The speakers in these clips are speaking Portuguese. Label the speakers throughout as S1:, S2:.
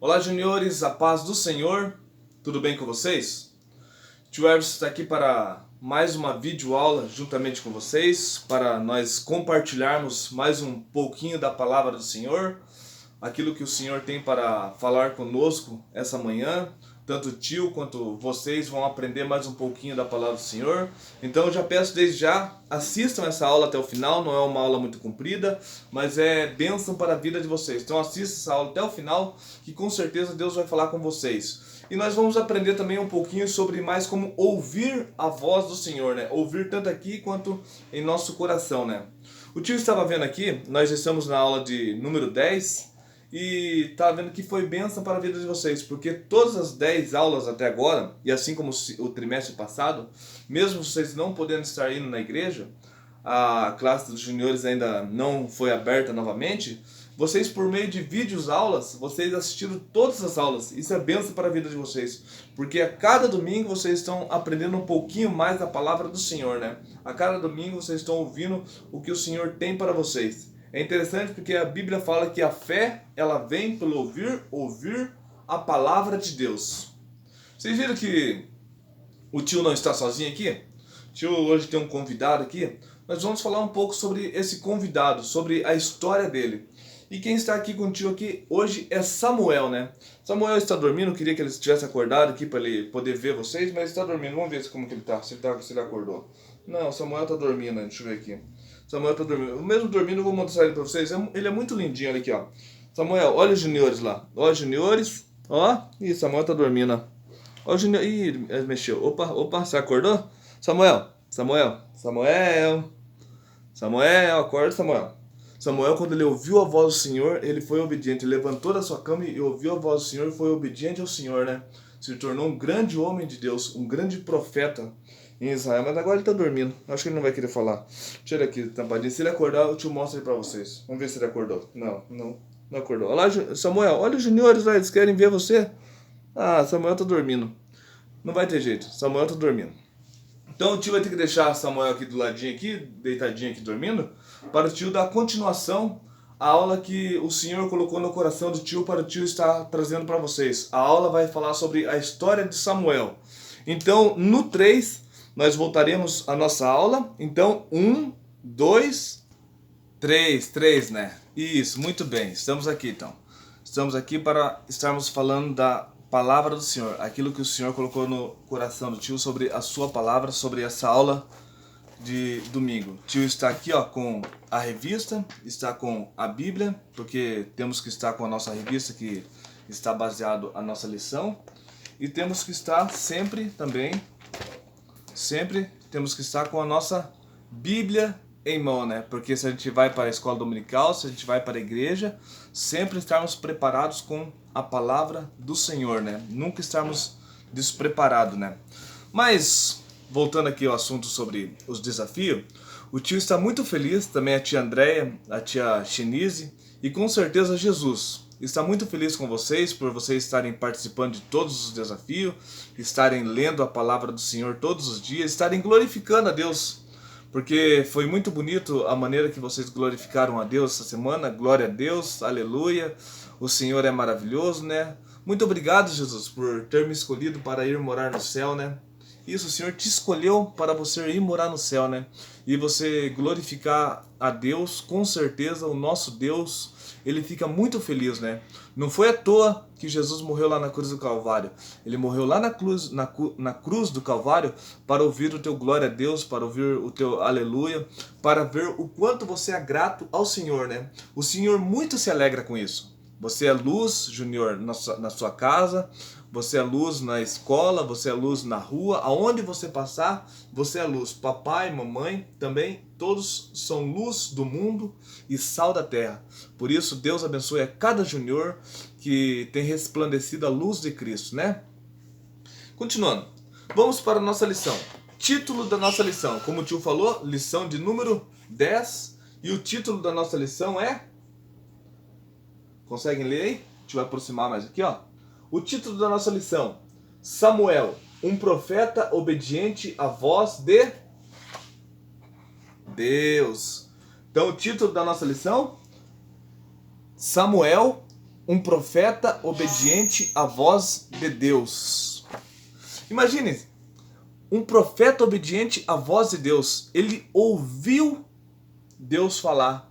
S1: Olá, juniores, a paz do Senhor, tudo bem com vocês? Tio Everson está aqui para mais uma videoaula juntamente com vocês, para nós compartilharmos mais um pouquinho da palavra do Senhor, aquilo que o Senhor tem para falar conosco essa manhã. Tanto o tio quanto vocês vão aprender mais um pouquinho da palavra do Senhor. Então eu já peço desde já, assistam essa aula até o final. Não é uma aula muito comprida, mas é bênção para a vida de vocês. Então assista essa aula até o final, que com certeza Deus vai falar com vocês. E nós vamos aprender também um pouquinho sobre mais como ouvir a voz do Senhor, né? Ouvir tanto aqui quanto em nosso coração, né? O tio estava vendo aqui, nós estamos na aula de número 10, e estava vendo que foi bênção para a vida de vocês, porque todas as 10 aulas até agora, e assim como o trimestre passado, mesmo vocês não podendo estar indo na igreja, a classe dos juniores ainda não foi aberta novamente, vocês por meio de vídeos aulas, vocês assistiram todas as aulas. Isso é bênção para a vida de vocês, porque a cada domingo vocês estão aprendendo um pouquinho mais da palavra do Senhor, né? A cada domingo vocês estão ouvindo o que o Senhor tem para vocês. É interessante porque a Bíblia fala que a fé, ela vem pelo ouvir a palavra de Deus. Vocês viram que o tio não está sozinho aqui? O tio hoje tem um convidado aqui. Nós vamos falar um pouco sobre esse convidado, sobre a história dele. E quem está aqui com o tio aqui hoje é Samuel, né? Samuel está dormindo, eu queria que ele estivesse acordado aqui para ele poder ver vocês, mas ele está dormindo. Vamos ver como que ele está, se ele acordou. Não, Samuel está dormindo, deixa eu ver aqui. Samuel está dormindo. Mesmo dormindo, eu vou mostrar ele para vocês. Ele é muito lindinho, olha aqui, ó. Samuel, olha os juniores lá. Olha os juniores. Ó, ih, Samuel está dormindo, ó. Olha os juniores. Ih, ele mexeu. Opa, você acordou? Samuel, acorda, Samuel. Samuel, quando ele ouviu a voz do Senhor, ele foi obediente. Ele levantou da sua cama e ouviu a voz do Senhor e foi obediente ao Senhor, né? Se tornou um grande homem de Deus, um grande profeta em Israel. Mas agora ele tá dormindo. Acho que ele não vai querer falar. Tira aqui, tampadinho. Se ele acordar, eu te mostro ele pra vocês. Vamos ver se ele acordou. Não acordou. Olha lá, Samuel, olha os juniores lá, eles querem ver você. Ah, Samuel tá dormindo. Não vai ter jeito, Samuel tá dormindo. Então o tio vai ter que deixar Samuel aqui do ladinho, aqui, deitadinho aqui, dormindo, para o tio dar continuação à aula que o Senhor colocou no coração do tio para o tio estar trazendo para vocês. A aula vai falar sobre a história de Samuel. Então, no 3, nós voltaremos à nossa aula. Então, 1, 2, 3, né? Isso, muito bem. Estamos aqui, então. Estamos aqui para estarmos falando da palavra do Senhor, aquilo que o Senhor colocou no coração do tio sobre a sua palavra, sobre essa aula de domingo. O tio está aqui, ó, com a revista, está com a Bíblia, porque temos que estar com a nossa revista que está baseado a nossa lição, e temos que estar sempre temos que estar com a nossa Bíblia em mão, né? Porque se a gente vai para a escola dominical, se a gente vai para a igreja, sempre estarmos preparados com a palavra do Senhor, né? Nunca estarmos despreparados, né? Mas, voltando aqui ao assunto sobre os desafios, o tio está muito feliz, também a tia Andréia, a tia Chenise e com certeza Jesus está muito feliz com vocês, por vocês estarem participando de todos os desafios, estarem lendo a palavra do Senhor todos os dias, estarem glorificando a Deus. Porque foi muito bonito a maneira que vocês glorificaram a Deus essa semana. Glória a Deus, aleluia. O Senhor é maravilhoso, né? Muito obrigado, Jesus, por ter me escolhido para ir morar no céu, né? Isso, o Senhor te escolheu para você ir morar no céu, né? E você glorificar a Deus, com certeza, o nosso Deus, ele fica muito feliz, né? Não foi à toa que Jesus morreu lá na cruz do Calvário. Ele morreu lá na cruz do Calvário para ouvir o teu glória a Deus, para ouvir o teu aleluia, para ver o quanto você é grato ao Senhor, né? O Senhor muito se alegra com isso. Você é luz, Júnior, na sua casa, você é luz na escola, você é luz na rua, aonde você passar, você é luz. Papai, mamãe, também, todos são luz do mundo e sal da terra. Por isso, Deus abençoe a cada junior que tem resplandecido a luz de Cristo, né? Continuando, vamos para a nossa lição. Título da nossa lição, como o tio falou, lição de número 10, e o título da nossa lição é... Conseguem ler aí? A gente vai aproximar mais aqui, ó. O título da nossa lição: Samuel, um profeta obediente à voz de Deus. Então, o título da nossa lição: Samuel, um profeta obediente à voz de Deus. Imagine, um profeta obediente à voz de Deus. Ele ouviu Deus falar.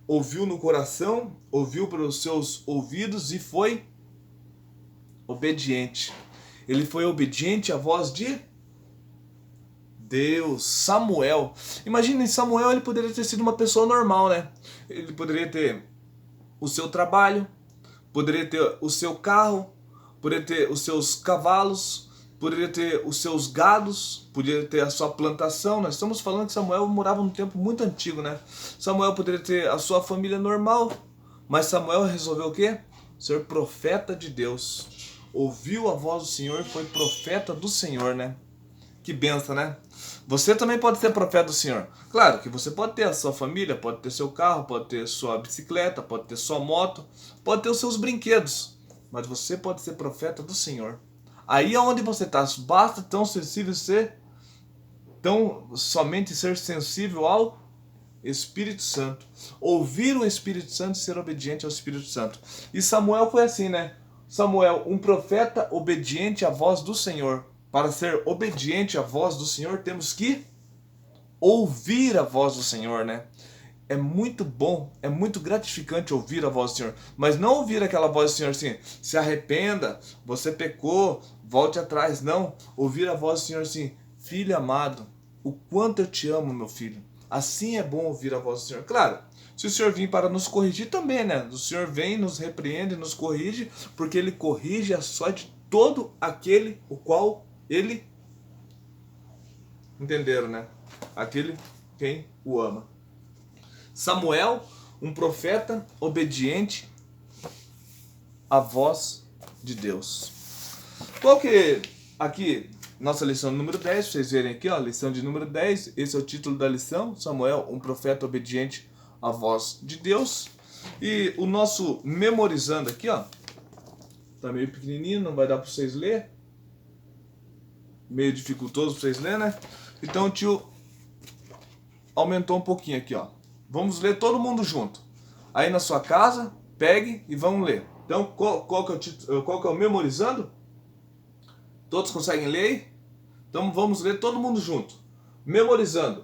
S1: Ouviu no coração, ouviu pelos seus ouvidos e foi obediente. Ele foi obediente à voz de Deus. Samuel. Imagine, Samuel, ele poderia ter sido uma pessoa normal, né? Ele poderia ter o seu trabalho, poderia ter o seu carro, poderia ter os seus cavalos, poderia ter os seus gados, poderia ter a sua plantação. Nós estamos falando que Samuel morava num tempo muito antigo, né? Samuel poderia ter a sua família normal, mas Samuel resolveu o quê? Ser profeta de Deus. Ouviu a voz do Senhor e foi profeta do Senhor, né? Que benção, né? Você também pode ser profeta do Senhor. Claro que você pode ter a sua família, pode ter seu carro, pode ter sua bicicleta, pode ter sua moto, pode ter os seus brinquedos. Mas você pode ser profeta do Senhor. Aí é onde você está. Basta tão sensível ser, somente ser sensível ao Espírito Santo. Ouvir o Espírito Santo e ser obediente ao Espírito Santo. E Samuel foi assim, né? Samuel, um profeta obediente à voz do Senhor. Para ser obediente à voz do Senhor, temos que ouvir a voz do Senhor, né? É muito bom, é muito gratificante ouvir a voz do Senhor. Mas não ouvir aquela voz do Senhor assim, se arrependa, você pecou, volte atrás. Não, ouvir a voz do Senhor assim, filho amado, o quanto eu te amo, meu filho. Assim é bom ouvir a voz do Senhor. Claro, se o Senhor vir para nos corrigir também, né? O Senhor vem, nos repreende, nos corrige, porque Ele corrige a sorte de todo aquele o qual Ele... Entenderam, né? Aquele quem o ama. Samuel, um profeta obediente à voz de Deus. Qual que aqui, nossa lição número 10, pra vocês verem aqui, ó, lição de número 10, esse é o título da lição, Samuel, um profeta obediente à voz de Deus. E o nosso memorizando aqui, ó, tá meio pequenininho, não vai dar para vocês ler, meio dificultoso para vocês lerem, né? Então o tio aumentou um pouquinho aqui, ó. Vamos ler todo mundo junto. Aí na sua casa, pegue e vamos ler. Então, qual que é o título, qual que é o memorizando? Todos conseguem ler? Então vamos ler todo mundo junto. Memorizando.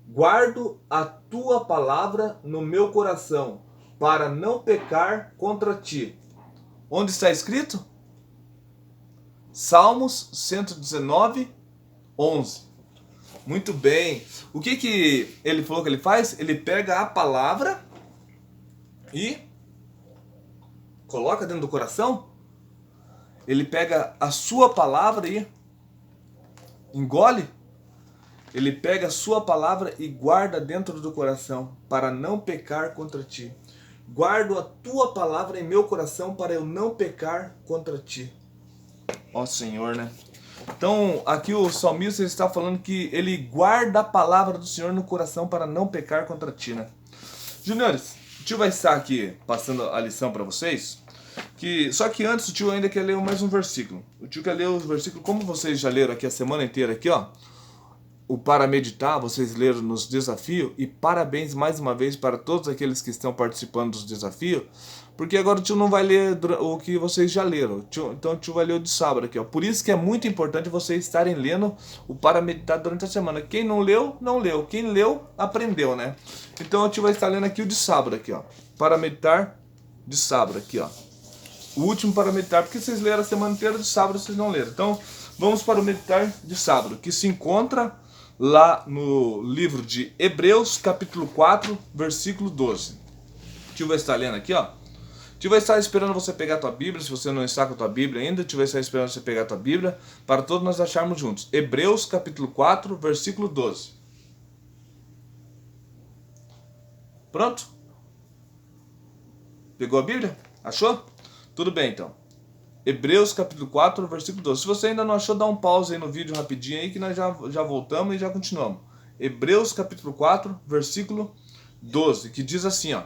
S1: Guardo a tua palavra no meu coração, para não pecar contra ti. Onde está escrito? Salmos 119, 11. Muito bem. O que ele falou que ele faz? Ele pega a palavra e coloca dentro do coração. Ele pega a sua palavra e engole. Ele pega a sua palavra e guarda dentro do coração, para não pecar contra ti. Guardo a tua palavra em meu coração, para eu não pecar contra ti. Ó Senhor, né? Então, aqui o salmista está falando que ele guarda a palavra do Senhor no coração para não pecar contra ti, né? Juniores, o tio vai estar aqui passando a lição para vocês. Só que antes o tio ainda quer ler mais um versículo. O tio quer ler os versículos, como vocês já leram aqui a semana inteira, aqui, ó. O para meditar, vocês leram nos desafios. E parabéns mais uma vez para todos aqueles que estão participando dos desafios. Porque agora o tio não vai ler o que vocês já leram. Então o tio vai ler o de sábado aqui, ó. Por isso que é muito importante vocês estarem lendo o para meditar durante a semana. Quem não leu, não leu. Quem leu, aprendeu, né? Então o tio vai estar lendo aqui o de sábado aqui, ó. Para meditar de sábado aqui, ó. O último para meditar, porque vocês leram a semana inteira, de sábado vocês não leram. Então vamos para o meditar de sábado, que se encontra lá no livro de Hebreus, capítulo 4, versículo 12. O tio vai estar lendo aqui, ó. O tio vai estar esperando você pegar a tua Bíblia. Se você não está com a tua Bíblia ainda, o tio vai estar esperando você pegar a tua Bíblia, para todos nós acharmos juntos. Hebreus, capítulo 4, versículo 12. Pronto? Pegou a Bíblia? Achou? Tudo bem, então. Hebreus capítulo 4, versículo 12. Se você ainda não achou, dá um pause aí no vídeo rapidinho aí que nós já voltamos e já continuamos. Hebreus capítulo 4, versículo 12, que diz assim, ó.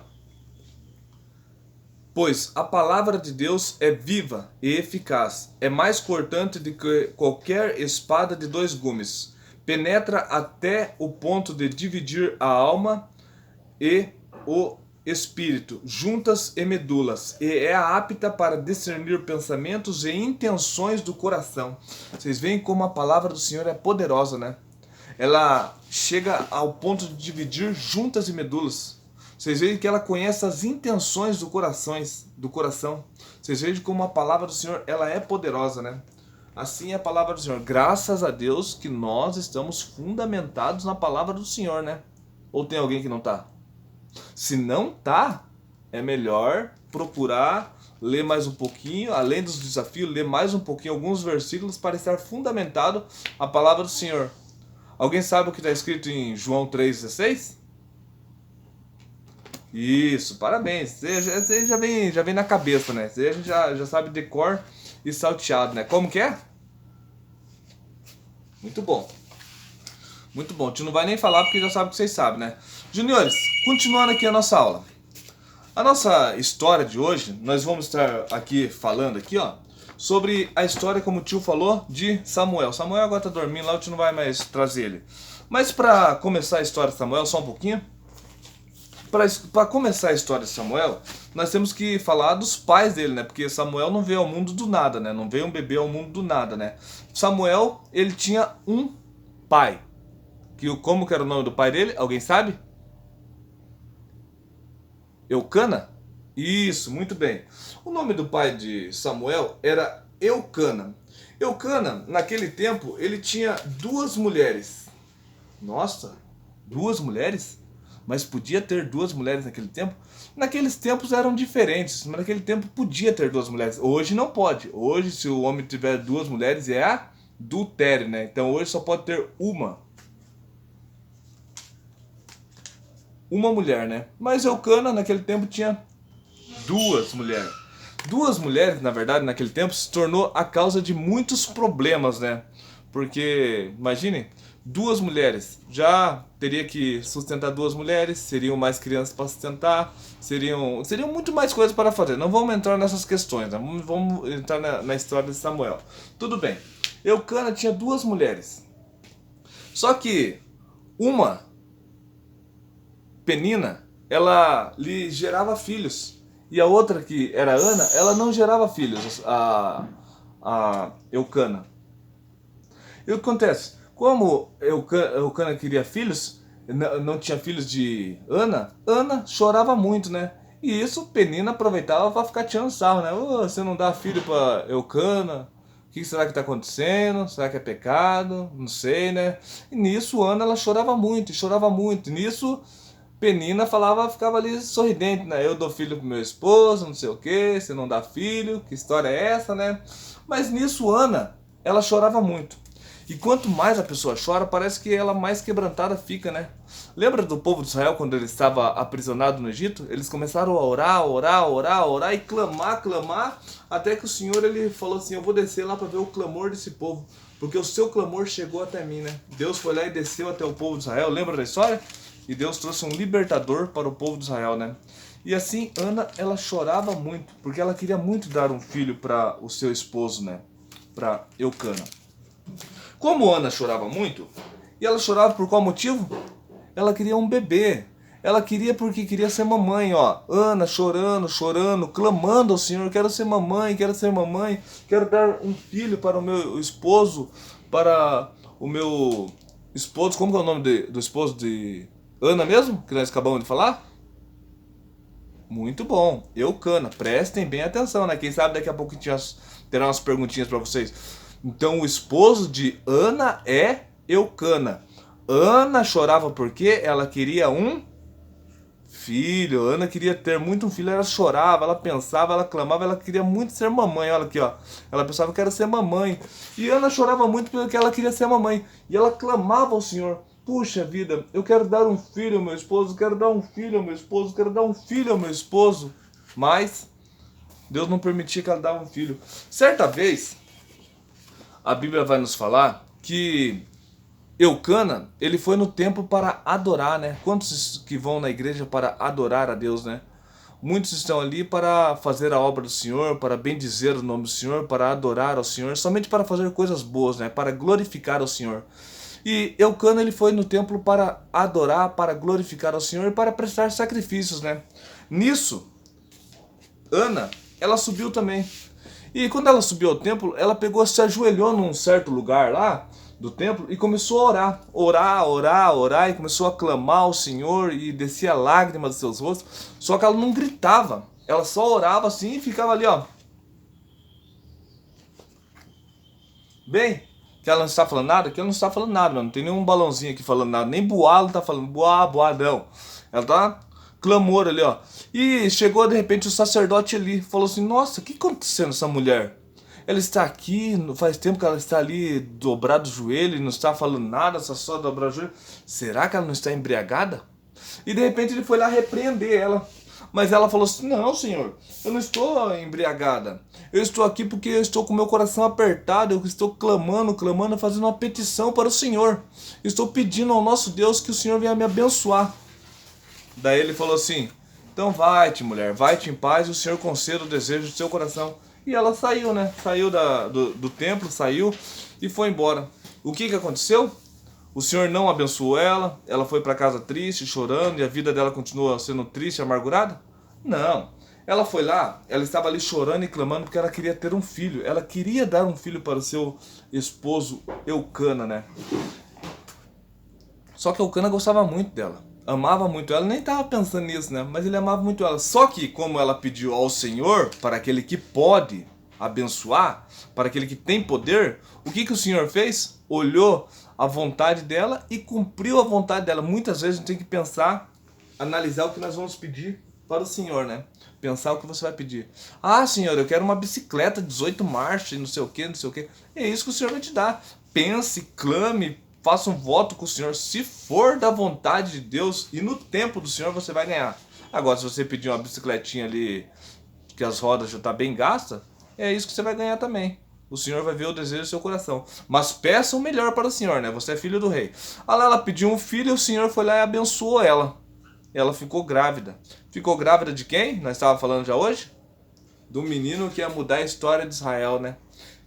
S1: Pois a palavra de Deus é viva e eficaz, é mais cortante do que qualquer espada de dois gumes, penetra até o ponto de dividir a alma e o espírito, juntas e medulas, e é apta para discernir pensamentos e intenções do coração. Vocês veem como a palavra do Senhor é poderosa, né? Ela chega ao ponto de dividir juntas e medulas. Vocês veem que ela conhece as intenções do coração. Vocês veem como a palavra do Senhor ela é poderosa, né? Assim é a palavra do Senhor. Graças a Deus que nós estamos fundamentados na palavra do Senhor, né? Ou tem alguém que não está? Se não tá, é melhor procurar ler mais um pouquinho, além dos desafios, ler mais um pouquinho alguns versículos para estar fundamentado a palavra do Senhor. Alguém sabe o que está escrito em João 3,16? Isso, parabéns. Você já vem na cabeça, né? Você já sabe de cor e salteado, né? Como que é? Muito bom. Muito bom. A gente não vai nem falar porque já sabe que vocês sabem, né? Juniores, continuando aqui a nossa aula. A nossa história de hoje, nós vamos estar aqui falando aqui, ó, sobre a história, como o tio falou, de Samuel. Samuel agora tá dormindo lá, o tio não vai mais trazer ele. Mas para começar a história de Samuel, só um pouquinho. Para começar a história de Samuel, nós temos que falar dos pais dele, né? Porque Samuel não veio ao mundo do nada, né? Não veio um bebê ao mundo do nada, né? Samuel, ele tinha um pai. Como que era o nome do pai dele? Alguém sabe? Eucana? Isso, muito bem. O nome do pai de Samuel era Eucana. Eucana, naquele tempo, ele tinha duas mulheres. Nossa, duas mulheres? Mas podia ter duas mulheres naquele tempo? Naqueles tempos eram diferentes, mas naquele tempo podia ter duas mulheres. Hoje não pode. Hoje, se o homem tiver duas mulheres, é adultério, né? Então hoje só pode ter uma mulher, né? Mas Eucana naquele tempo tinha duas mulheres. Duas mulheres, na verdade, naquele tempo se tornou a causa de muitos problemas, né? Porque, imagine, duas mulheres, já teria que sustentar duas mulheres, seriam mais crianças para sustentar, seriam muito mais coisas para fazer. Não vamos entrar nessas questões, né? Vamos entrar na história de Samuel. Tudo bem, Eucana tinha duas mulheres. Só que uma, Penina, ela lhe gerava filhos. E a outra, que era Ana, ela não gerava filhos, a Eucana. E o que acontece? Como Eucana queria filhos, não tinha filhos de Ana, Ana chorava muito, né? E isso Penina aproveitava para ficar tirando sarro, né? Oh, você não dá filho para Eucana? O que será que está acontecendo? Será que é pecado? Não sei, né? E nisso Ana ela chorava muito, chorava muito. E nisso Penina ficava ali sorridente, né? Eu dou filho pro meu esposo, não sei o que, você não dá filho, que história é essa, né? Mas nisso Ana, ela chorava muito. E quanto mais a pessoa chora, parece que ela mais quebrantada fica, né? Lembra do povo de Israel quando ele estava aprisionado no Egito? Eles começaram a orar e clamar, até que o Senhor ele falou assim: eu vou descer lá para ver o clamor desse povo, porque o seu clamor chegou até mim, né? Deus foi lá e desceu até o povo de Israel, lembra da história? E Deus trouxe um libertador para o povo de Israel, né? E assim, Ana, ela chorava muito, porque ela queria muito dar um filho para o seu esposo, né? Para Eucana. Como Ana chorava muito, e ela chorava por qual motivo? Ela queria um bebê. Ela queria porque queria ser mamãe, ó. Ana chorando, clamando ao Senhor: quero ser mamãe, quero dar um filho para o meu esposo, para o meu esposo. Como que é o nome do esposo de Ana mesmo, que nós acabamos de falar? Muito bom, Eucana. Prestem bem atenção, né? Quem sabe daqui a pouco terá umas perguntinhas para vocês. Então o esposo de Ana é Eucana. Ana chorava porque ela queria um filho. Ana queria ter muito um filho, ela chorava, ela pensava, ela clamava, ela queria muito ser mamãe. Olha aqui, ó. Ela pensava que era ser mamãe. E Ana chorava muito porque ela queria ser mamãe. E ela clamava ao Senhor: puxa vida, eu quero dar um filho ao meu esposo, quero dar um filho ao meu esposo, quero dar um filho ao meu esposo. Mas Deus não permitia que ela dava um filho. Certa vez, a Bíblia vai nos falar que Eucana, ele foi no templo para adorar, né? Quantos que vão na igreja para adorar a Deus, né? Muitos estão ali para fazer a obra do Senhor, para bendizer o nome do Senhor, para adorar ao Senhor, somente para fazer coisas boas, né? Para glorificar ao Senhor. E Eucana, ele foi no templo para adorar, para glorificar ao Senhor e para prestar sacrifícios, né? Nisso, Ana, ela subiu também. E quando ela subiu ao templo, ela pegou, se ajoelhou num certo lugar lá do templo e começou a orar. Orar, orar, orar, e começou a clamar ao Senhor e descia lágrimas dos seus rostos. Só que ela não gritava, ela só orava assim e ficava ali, ó. Bem, que ela não está falando nada? Que ela não está falando nada, não tem nenhum balãozinho aqui falando nada, nem boa ela tá falando, boa, boa, não. Ela tá clamor ali, ó. E chegou de repente o sacerdote ali, falou assim: nossa, o que aconteceu nessa mulher? Ela está aqui, faz tempo que ela está ali dobrado o joelho, não está falando nada, só dobrar o joelho. Será que ela não está embriagada? E de repente ele foi lá repreender ela. Mas ela falou assim: não, senhor, eu não estou embriagada. Eu estou aqui porque eu estou com meu coração apertado. Eu estou clamando, clamando, fazendo uma petição para o Senhor. Estou pedindo ao nosso Deus que o Senhor venha me abençoar. Daí ele falou assim: então vai-te, mulher, vai-te em paz e o Senhor conceda o desejo do seu coração. E ela saiu, né? Saiu do templo, saiu e foi embora. O que aconteceu? O Senhor não abençoou ela, ela foi para casa triste, chorando, e a vida dela continua sendo triste, amargurada? Não. Ela foi lá, ela estava ali chorando e clamando porque ela queria ter um filho. Ela queria dar um filho para o seu esposo Eucana, né? Só que Eucana gostava muito dela, amava muito ela, nem estava pensando nisso, né? Mas ele amava muito ela. Só que, como ela pediu ao Senhor, para aquele que pode abençoar, para aquele que tem poder, o que o Senhor fez? Olhou a vontade dela e cumpriu a vontade dela. Muitas vezes a gente tem que pensar, analisar o que nós vamos pedir para o Senhor, né? Pensar o que você vai pedir. Ah, Senhor, eu quero uma bicicleta 18 marchas, não sei o que, não sei o que. É isso que o Senhor vai te dar. Pense, clame, faça um voto com o Senhor. Se for da vontade de Deus e no tempo do Senhor, você vai ganhar. Agora, se você pedir uma bicicletinha ali, que as rodas já estão bem gastas, é isso que você vai ganhar também. O Senhor vai ver o desejo do seu coração. Mas peça o melhor para o Senhor, né? Você é filho do rei. Ah lá, ela pediu um filho e o Senhor foi lá e abençoou ela. Ela ficou grávida. Ficou grávida de quem? Nós estávamos falando já hoje? Do menino que ia mudar a história de Israel, né?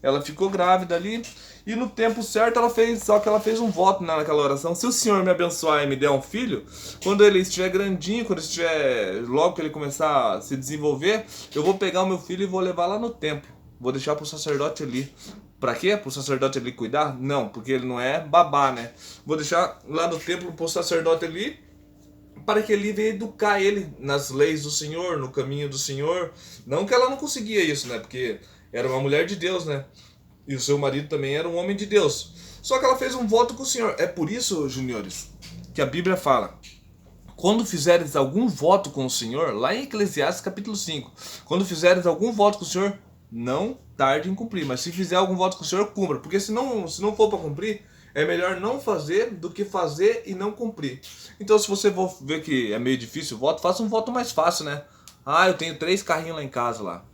S1: Ela ficou grávida ali e no tempo certo ela fez, só que ela fez um voto naquela oração. Se o Senhor me abençoar e me der um filho, quando ele estiver grandinho, quando estiver, logo que ele começar a se desenvolver, eu vou pegar o meu filho e vou levar lá no templo. Vou deixar pro sacerdote ali. Pra quê? Pro sacerdote ali cuidar? Não, porque ele não é babá, né? Vou deixar lá no templo pro sacerdote ali, para que ele venha educar ele nas leis do Senhor, no caminho do Senhor. Não que ela não conseguia isso, né? Porque era uma mulher de Deus, né? E o seu marido também era um homem de Deus. Só que ela fez um voto com o Senhor. É por isso, juniores, que a Bíblia fala: quando fizeres algum voto com o Senhor, lá em Eclesiastes capítulo 5, quando fizeres algum voto com o Senhor, não tarde em cumprir. Mas se fizer algum voto com o Senhor, cumpra. Porque se não for para cumprir, é melhor não fazer do que fazer e não cumprir. Então, se você for ver que é meio difícil o voto, faça um voto mais fácil, né? Ah, eu tenho 3 carrinhos lá em casa lá.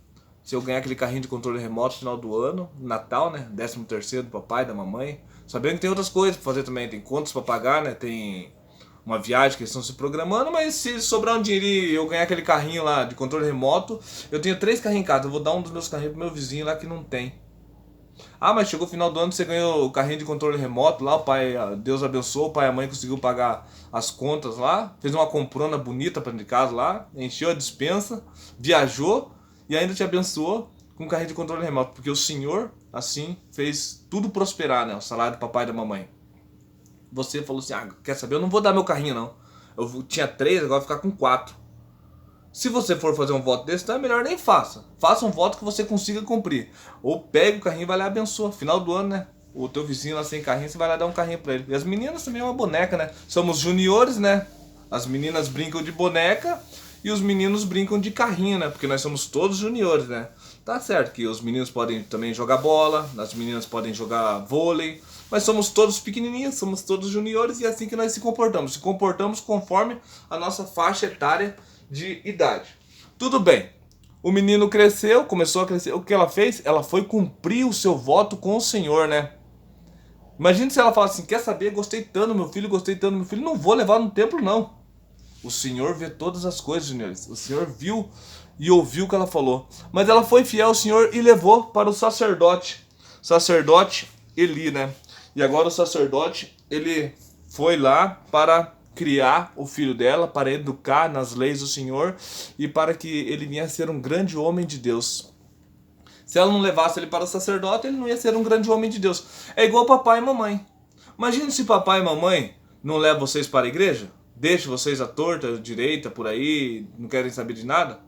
S1: Se eu ganhar aquele carrinho de controle remoto no final do ano, Natal, né? 13º do papai, da mamãe. Sabendo que tem outras coisas pra fazer também. Tem contas pra pagar, né? Tem uma viagem que eles estão se programando. Mas se sobrar um dinheiro e eu ganhar aquele carrinho lá de controle remoto, eu tenho 3 carrinhos em casa. Eu vou dar um dos meus carrinhos pro meu vizinho lá que não tem. Ah, mas chegou o final do ano, você ganhou o carrinho de controle remoto lá, o pai, Deus abençoou, o pai e a mãe conseguiu pagar as contas lá, fez uma comprona bonita para dentro de casa lá, encheu a despensa, viajou e ainda te abençoou com o carrinho de controle remoto, porque o Senhor, assim, fez tudo prosperar, né, o salário do papai e da mamãe. Você falou assim: ah, quer saber, eu não vou dar meu carrinho não, eu tinha 3, agora vou ficar com 4. Se você for fazer um voto desse, então é melhor nem faça. Faça um voto que você consiga cumprir. Ou pegue o carrinho e vai lá e abençoa. Final do ano, né? O teu vizinho lá sem carrinho, você vai lá dar um carrinho pra ele. E as meninas também é uma boneca, né? Somos juniores, né? As meninas brincam de boneca e os meninos brincam de carrinho, né? Porque nós somos todos juniores, né? Tá certo que os meninos podem também jogar bola, as meninas podem jogar vôlei, mas somos todos pequenininhos, somos todos juniores e é assim que nós se comportamos. Se comportamos conforme a nossa faixa etária de idade. Tudo bem. O menino cresceu, começou a crescer. O que ela fez? Ela foi cumprir o seu voto com o Senhor, né? Imagina se ela fala assim: quer saber? Gostei tanto do meu filho, gostei tanto do meu filho, não vou levar no templo, não. O Senhor vê todas as coisas, senhores. O Senhor viu e ouviu o que ela falou. Mas ela foi fiel ao Senhor e levou para o sacerdote. Sacerdote Eli, né? E agora o sacerdote, ele foi lá para criar o filho dela, para educar nas leis do Senhor e para que ele viesse a ser um grande homem de Deus. Se ela não levasse ele para o sacerdote, ele não ia ser um grande homem de Deus. É igual papai e mamãe. Imagina se papai e mamãe não levam vocês para a igreja, deixam vocês à torta, à direita, por aí, não querem saber de nada.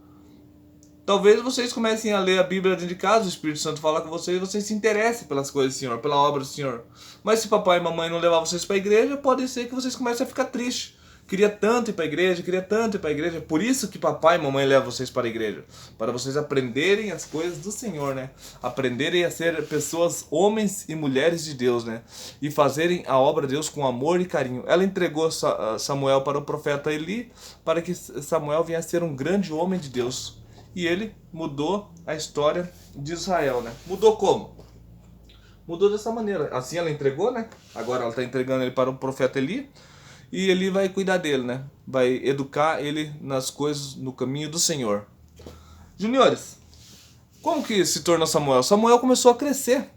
S1: Talvez vocês comecem a ler a Bíblia dentro de casa, o Espírito Santo fala com vocês e vocês se interessem pelas coisas do Senhor, pela obra do Senhor. Mas se papai e mamãe não levar vocês para a igreja, pode ser que vocês comecem a ficar tristes. Queria tanto ir para a igreja, queria tanto ir para a igreja. Por isso que papai e mamãe levam vocês para a igreja. Para vocês aprenderem as coisas do Senhor, né? Aprenderem a ser pessoas, homens e mulheres de Deus, né? E fazerem a obra de Deus com amor e carinho. Ela entregou Samuel para o profeta Eli, para que Samuel viesse a ser um grande homem de Deus. E ele mudou a história de Israel, né? Mudou como? Mudou dessa maneira. Assim ela entregou, né? Agora ela está entregando ele para o profeta Eli. E Eli vai cuidar dele, né? Vai educar ele nas coisas, no caminho do Senhor. Juniores, como que se tornou Samuel? Samuel começou a crescer.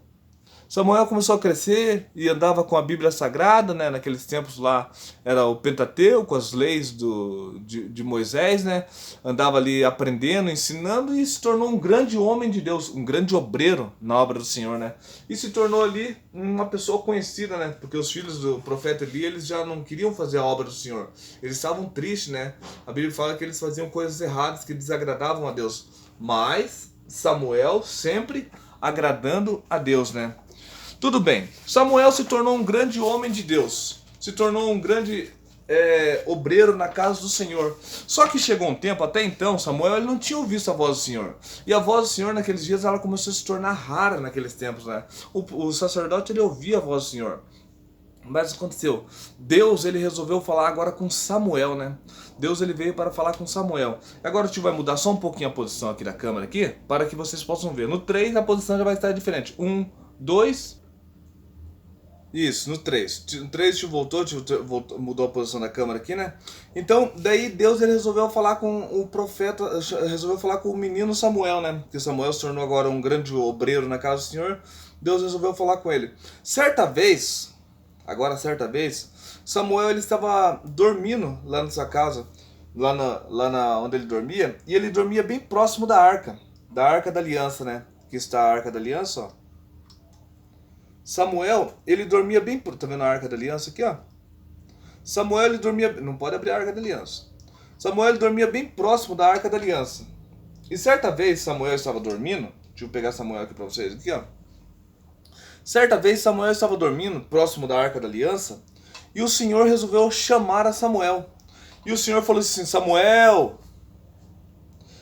S1: Samuel começou a crescer e andava com a Bíblia Sagrada, né? Naqueles tempos lá era o Pentateuco, as leis de Moisés, né? Andava ali aprendendo, ensinando e se tornou um grande homem de Deus, um grande obreiro na obra do Senhor, né? E se tornou ali uma pessoa conhecida, né? Porque os filhos do profeta Eli, eles já não queriam fazer a obra do Senhor. Eles estavam tristes, né? A Bíblia fala que eles faziam coisas erradas que desagradavam a Deus. Mas Samuel sempre agradando a Deus, né? Tudo bem, Samuel se tornou um grande homem de Deus, se tornou um grande obreiro na casa do Senhor. Só que chegou um tempo, até então, Samuel ele não tinha ouvido a voz do Senhor. E a voz do Senhor naqueles dias ela começou a se tornar rara naqueles tempos, né? O sacerdote ele ouvia a voz do Senhor. Mas o que aconteceu? Deus ele resolveu falar agora com Samuel, né? Deus ele veio para falar com Samuel. Agora a gente vai mudar só um pouquinho a posição aqui da câmera aqui, para que vocês possam ver. No 3 a posição já vai estar diferente. 1, 2... Isso, no 3. No 3 te voltou, mudou a posição da câmera aqui, né? Então, daí Deus ele resolveu falar com o profeta, resolveu falar com o menino Samuel, né? Porque Samuel se tornou agora um grande obreiro na casa do Senhor. Deus resolveu falar com ele. Certa vez, Samuel ele estava dormindo lá na sua casa, onde ele dormia, e ele dormia bem próximo da arca da aliança, né? Que está a arca da aliança, ó. Samuel, ele dormia bem... Tá vendo a arca da aliança aqui, ó? Samuel, ele dormia... Não pode abrir a arca da aliança. Samuel, ele dormia bem próximo da arca da aliança. E certa vez, Samuel estava dormindo... Deixa eu pegar Samuel aqui pra vocês, aqui, ó. Certa vez, Samuel estava dormindo próximo da arca da aliança. E o Senhor resolveu chamar a Samuel. E o Senhor falou assim, Samuel!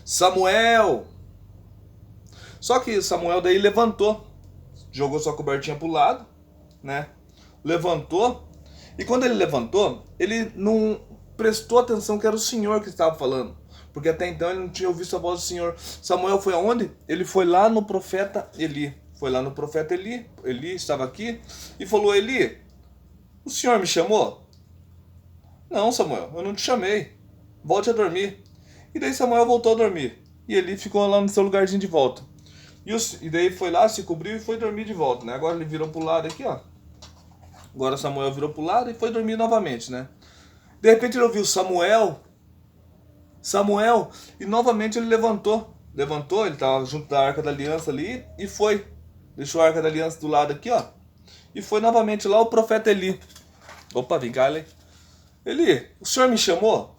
S1: Samuel! Só que Samuel daí levantou. Jogou sua cobertinha pro lado, né? Levantou. E quando ele levantou, ele não prestou atenção que era o Senhor que estava falando. Porque até então ele não tinha ouvido a voz do Senhor. Samuel foi aonde? Ele foi lá no profeta Eli. Foi lá no profeta Eli. Eli estava aqui e falou, Eli, o Senhor me chamou? Não, Samuel, eu não te chamei. Volte a dormir. E daí Samuel voltou a dormir. E Eli ficou lá no seu lugarzinho de volta. E daí foi lá, se cobriu e foi dormir de volta, né? Agora ele virou pro lado aqui, ó. Agora Samuel virou pro lado e foi dormir novamente, né? De repente ele ouviu Samuel, e novamente ele levantou. Ele tava junto da Arca da Aliança ali e foi. Deixou a Arca da Aliança do lado aqui, ó. E foi novamente lá o profeta Eli. Opa, vem cá, Eli. Eli, o senhor me chamou?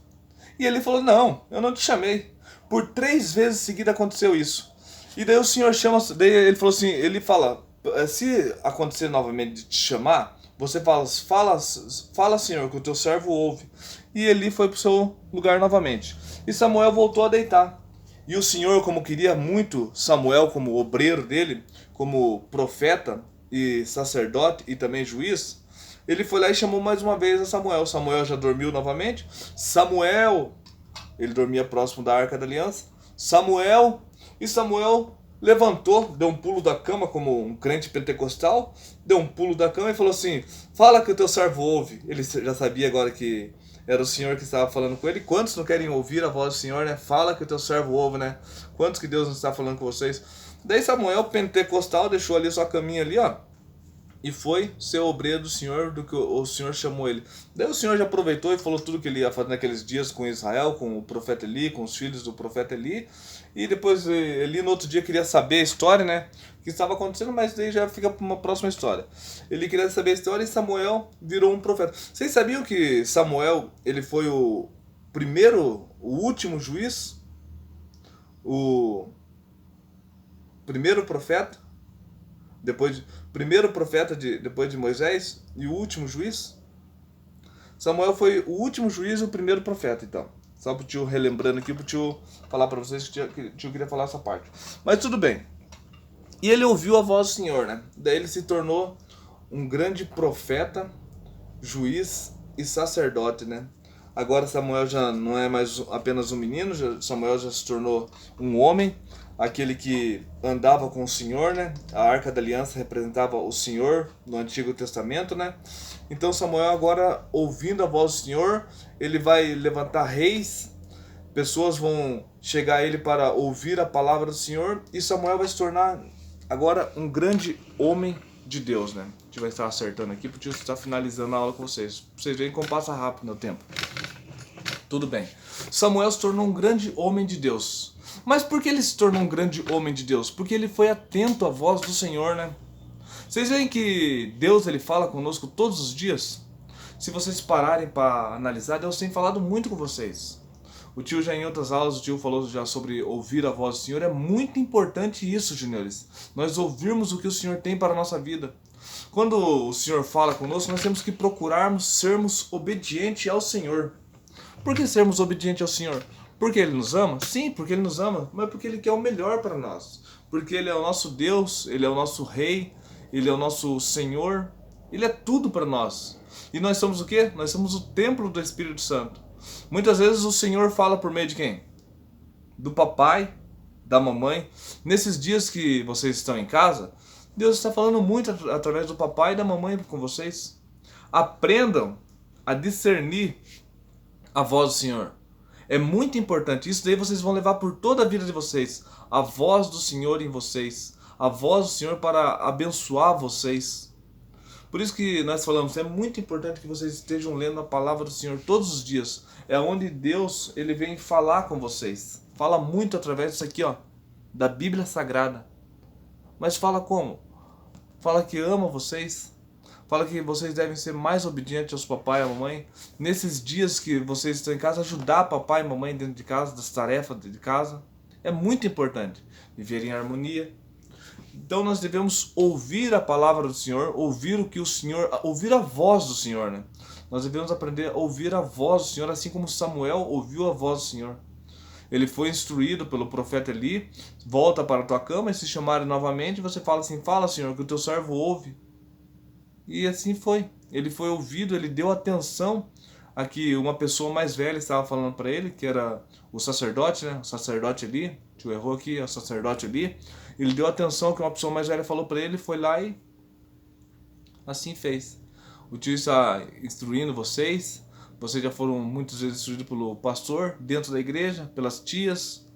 S1: E ele falou, não, eu não te chamei. Por 3 vezes seguida aconteceu isso. E daí o Senhor chama, daí ele falou assim, ele fala, se acontecer novamente de te chamar, você fala Senhor, que o teu servo ouve. E Eli foi para o seu lugar novamente. E Samuel voltou a deitar. E o Senhor, como queria muito Samuel como obreiro dele, como profeta e sacerdote e também juiz, ele foi lá e chamou mais uma vez a Samuel. Samuel já dormiu novamente. Samuel, ele dormia próximo da Arca da Aliança. Samuel... E Samuel levantou, deu um pulo da cama como um crente pentecostal, deu um pulo da cama e falou assim, fala que o teu servo ouve. Ele já sabia agora que era o Senhor que estava falando com ele. Quantos não querem ouvir a voz do Senhor, né? Fala que o teu servo ouve, né? Quantos que Deus não está falando com vocês? Daí Samuel, pentecostal, deixou ali sua caminha ali, ó. e foi ser obreiro do Senhor, do que o Senhor chamou ele. Daí o Senhor já aproveitou e falou tudo que ele ia fazer naqueles dias com Israel, com o profeta Eli, com os filhos do profeta Eli. E depois Eli no outro dia queria saber a história, né? O que estava acontecendo, mas daí já fica para uma próxima história. Ele queria saber a história e Samuel virou um profeta. Vocês sabiam que Samuel, ele foi o último juiz? O primeiro profeta? Primeiro profeta depois de Moisés e o último juiz? Samuel foi o último juiz e o primeiro profeta, então. Só pro tio relembrando aqui, pro tio falar para vocês que o tio queria falar essa parte. Mas tudo bem. E ele ouviu a voz do Senhor, né? Daí ele se tornou um grande profeta, juiz e sacerdote, né? Agora Samuel já não é mais apenas um menino, Samuel já se tornou um homem, aquele que andava com o Senhor, né? A Arca da Aliança representava o Senhor no Antigo Testamento, né? Então Samuel agora, ouvindo a voz do Senhor, ele vai levantar reis, pessoas vão chegar a ele para ouvir a palavra do Senhor, e Samuel vai se tornar agora um grande homem de Deus, né? A gente vai estar acertando aqui, porque eu estar finalizando a aula com vocês. Pra vocês verem como passa rápido no tempo. Tudo bem. Samuel se tornou um grande homem de Deus. Mas por que ele se tornou um grande homem de Deus? Porque ele foi atento à voz do Senhor, né? Vocês veem que Deus ele fala conosco todos os dias? Se vocês pararem para analisar, Deus tem falado muito com vocês. O tio já em outras aulas, o tio falou já sobre ouvir a voz do Senhor. É muito importante isso, juniores. Nós ouvirmos o que o Senhor tem para a nossa vida. Quando o Senhor fala conosco, nós temos que procurarmos sermos obedientes ao Senhor. Por que sermos obedientes ao Senhor? Porque Ele nos ama? Sim, porque Ele nos ama, mas porque Ele quer o melhor para nós. Porque Ele é o nosso Deus, Ele é o nosso Rei, Ele é o nosso Senhor, Ele é tudo para nós. E nós somos o quê? Nós somos o templo do Espírito Santo. Muitas vezes o Senhor fala por meio de quem? Do papai, da mamãe. Nesses dias que vocês estão em casa, Deus está falando muito através do papai e da mamãe com vocês. Aprendam a discernir a voz do Senhor. É muito importante. Isso daí vocês vão levar por toda a vida de vocês. A voz do Senhor em vocês. A voz do Senhor para abençoar vocês. Por isso que nós falamos, é muito importante que vocês estejam lendo a palavra do Senhor todos os dias. É onde Deus ele vem falar com vocês. Fala muito através disso aqui, ó, da Bíblia Sagrada. Mas fala como? Fala que ama vocês. Fala que vocês devem ser mais obedientes aos papai e à mamãe. Nesses dias que vocês estão em casa, ajudar papai e mamãe dentro de casa, das tarefas de casa. É muito importante. Viver em harmonia. Então nós devemos ouvir a palavra do Senhor, ouvir o que o Senhor, ouvir a voz do Senhor, né? Nós devemos aprender a ouvir a voz do Senhor, assim como Samuel ouviu a voz do Senhor. Ele foi instruído pelo profeta Eli, volta para a tua cama e se chamarem novamente, você fala assim, fala Senhor, que o teu servo ouve. E assim foi. Ele foi ouvido, ele deu atenção a que uma pessoa mais velha estava falando para ele, que era o sacerdote, né? O sacerdote Eli, tio errou aqui, é o sacerdote Eli. Ele deu atenção ao que uma pessoa mais velha falou para ele, foi lá e assim fez. O tio está instruindo vocês. Vocês já foram muitas vezes instruídos pelo pastor, dentro da igreja, pelas tias,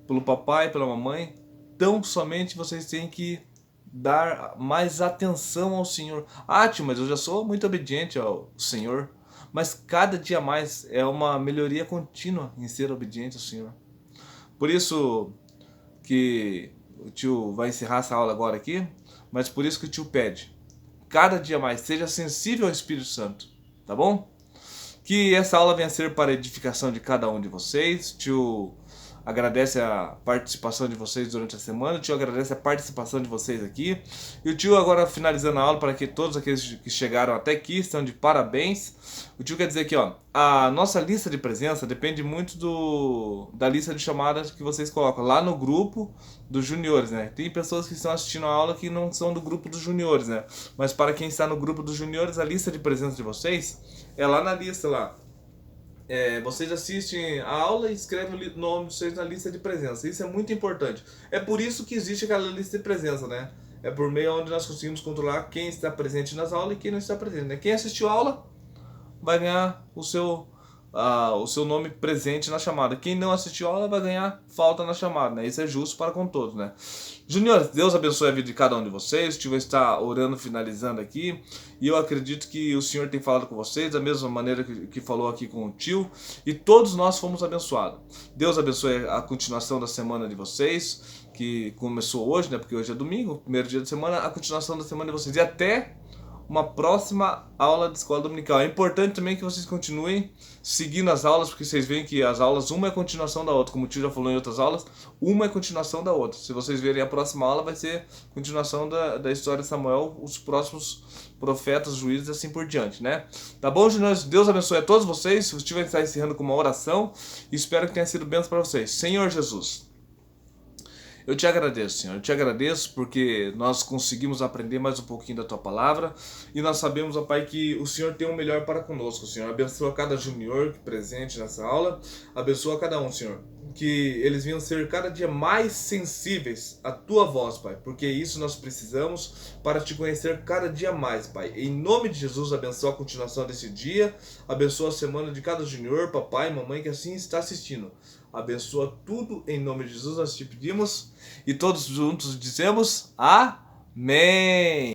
S1: pelo papai, pela mamãe. Então somente vocês têm que dar mais atenção ao Senhor. Ah, tio, mas eu já sou muito obediente ao Senhor. Mas cada dia mais é uma melhoria contínua em ser obediente ao Senhor. Por isso que o tio vai encerrar essa aula agora aqui, mas por isso que o tio pede, cada dia mais, seja sensível ao Espírito Santo, tá bom? Que essa aula venha a ser para a edificação de cada um de vocês. O tio agradece a participação de vocês durante a semana, o tio agradece a participação de vocês aqui. E o tio agora finalizando a aula, para que todos aqueles que chegaram até aqui estão de parabéns. O tio quer dizer aqui, ó, a nossa lista de presença depende muito da lista de chamadas que vocês colocam lá no grupo dos juniores, né? Tem pessoas que estão assistindo a aula que não são do grupo dos juniores, né? Mas para quem está no grupo dos juniores, a lista de presença de vocês é lá na lista lá. Vocês assistem a aula e escrevem o nome de vocês na lista de presença. Isso é muito importante. É por isso que existe aquela lista de presença, né? É por meio onde nós conseguimos controlar quem está presente nas aulas e quem não está presente, né? Quem assistiu a aula vai ganhar o seu o seu nome presente na chamada. Quem não assistiu a aula vai ganhar falta na chamada, né? Isso é justo para com todos, né? Juniores, Deus abençoe a vida de cada um de vocês. O tio vai estar orando, finalizando aqui. E eu acredito que o Senhor tem falado com vocês da mesma maneira que falou aqui com o tio. E todos nós fomos abençoados. Deus abençoe a continuação da semana de vocês, que começou hoje, né? Porque hoje é domingo, primeiro dia de semana, a continuação da semana de vocês. E até uma próxima aula de escola dominical. É importante também que vocês continuem seguindo as aulas, porque vocês veem que as aulas, uma é continuação da outra, como o tio já falou em outras aulas, uma é continuação da outra. Se vocês verem a próxima aula, vai ser continuação da história de Samuel, os próximos profetas, juízes e assim por diante, né? Tá bom, Juniores? Deus abençoe a todos vocês. O tio vai estar encerrando com uma oração e espero que tenha sido bênção para vocês. Senhor Jesus, eu te agradeço, Senhor. Eu te agradeço porque nós conseguimos aprender mais um pouquinho da Tua Palavra e nós sabemos, ó Pai, que o Senhor tem o melhor para conosco, Senhor. Abençoa cada junior presente nessa aula. Abençoa cada um, Senhor. Que eles venham ser cada dia mais sensíveis à Tua voz, Pai. Porque isso nós precisamos para Te conhecer cada dia mais, Pai. Em nome de Jesus, abençoa a continuação desse dia. Abençoa a semana de cada junior, papai, mamãe que assim está assistindo. Abençoa tudo em nome de Jesus, nós te pedimos. E todos juntos dizemos amém.